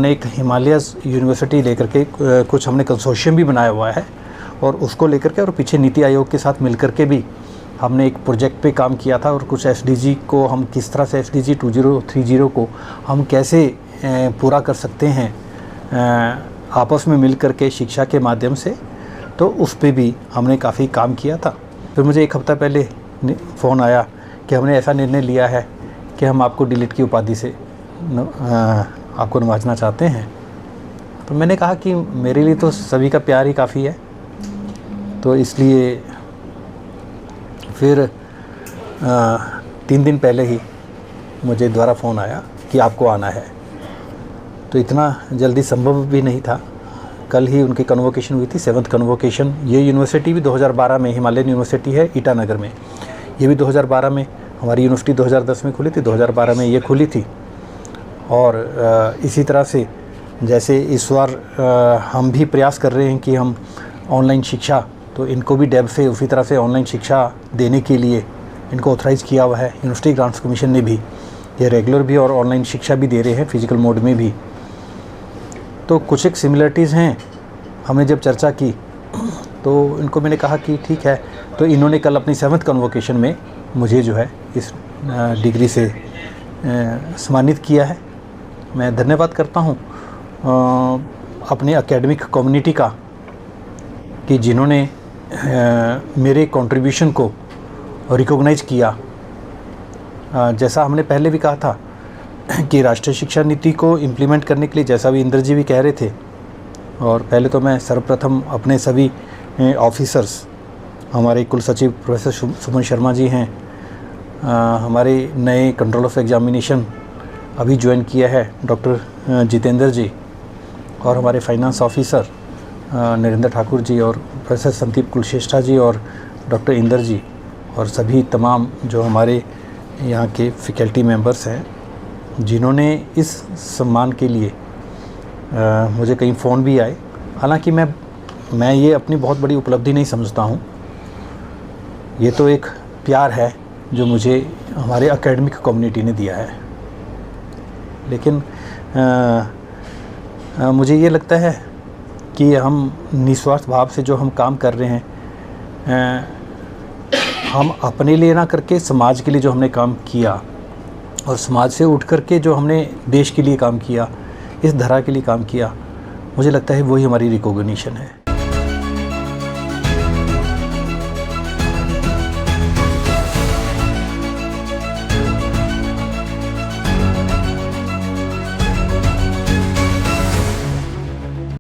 हमने एक Himalayas university लेकर के कुछ हमने कंसोर्शियम भी बनाया हुआ है और उसको लेकर के और पीछे नीति आयोग के साथ मिलकर के भी हमने एक प्रोजेक्ट पे काम किया था और कुछ एसडीजी को हम किस तरह से एसडीजी 2030 को हम कैसे पूरा कर सकते हैं आपस में मिल कर के शिक्षा के माध्यम से, तो उस पे भी हमने काफ़ी काम किया था। फिर मुझे एक हफ़्ता पहले फ़ोन आया कि हमने ऐसा निर्णय लिया है कि हम आपको डिलीट की उपाधि से आपको नवाजना चाहते हैं। तो मैंने कहा कि मेरे लिए तो सभी का प्यार ही काफ़ी है, तो इसलिए फिर 3 दिन पहले ही मुझे दोबारा फ़ोन आया कि आपको आना है। तो इतना जल्दी संभव भी नहीं था। कल ही उनकी कन्वोकेशन हुई थी, 7th कन्वोकेशन। ये यूनिवर्सिटी भी 2012 में, हिमालयन यूनिवर्सिटी है ईटानगर में, ये भी 2012 में, हमारी यूनिवर्सिटी 2010 में खुली थी, 2012 में ये खुली थी। और इसी तरह से जैसे इस बार हम भी प्रयास कर रहे हैं कि हम ऑनलाइन शिक्षा, तो इनको भी डेब से उसी तरह से ऑनलाइन शिक्षा देने के लिए इनको ऑथराइज़ किया हुआ है। यूनिवर्सिटी ग्रांट्स कमीशन ने भी ये रेगुलर भी और ऑनलाइन शिक्षा भी दे रहे हैं, फिजिकल मोड में भी। तो कुछ एक सिमिलरिटीज़ हैं। हमने जब चर्चा की तो इनको मैंने कहा कि ठीक है, तो इन्होंने कल अपनी 7th कन्वोकेशन में मुझे जो है इस डिग्री से सम्मानित किया है। मैं धन्यवाद करता हूँ अपने एकेडमिक कम्युनिटी का कि जिन्होंने मेरे कंट्रीब्यूशन को रिकॉग्नाइज़ किया। जैसा हमने पहले भी कहा था कि राष्ट्रीय शिक्षा नीति को इम्प्लीमेंट करने के लिए, जैसा भी इंद्र जी भी कह रहे थे, और पहले तो मैं सर्वप्रथम अपने सभी ऑफिसर्स, हमारे कुल सचिव प्रोफेसर सुमन शर्मा जी हैं, हमारे नए कंट्रोल ऑफ एग्जामिनेशन अभी ज्वाइन किया है डॉक्टर जितेंद्र जी, और हमारे फाइनेंस ऑफिसर नरेंद्र ठाकुर जी, और प्रोफेसर संदीप कुलश्रेष्ठा जी, और डॉक्टर इंदर जी, और सभी तमाम जो हमारे यहाँ के फैकल्टी मेंबर्स हैं जिन्होंने इस सम्मान के लिए मुझे कई फ़ोन भी आए। हालांकि मैं ये अपनी बहुत बड़ी उपलब्धि नहीं समझता हूँ, ये तो एक प्यार है जो मुझे हमारे एकेडमिक कम्युनिटी ने दिया है। लेकिन मुझे ये लगता है कि हम निस्वार्थ भाव से जो हम काम कर रहे हैं, हम अपने लिए ना करके समाज के लिए जो हमने काम किया, और समाज से उठ कर के जो हमने देश के लिए काम किया, इस धरा के लिए काम किया, मुझे लगता है वही हमारी रिकॉग्निशन है।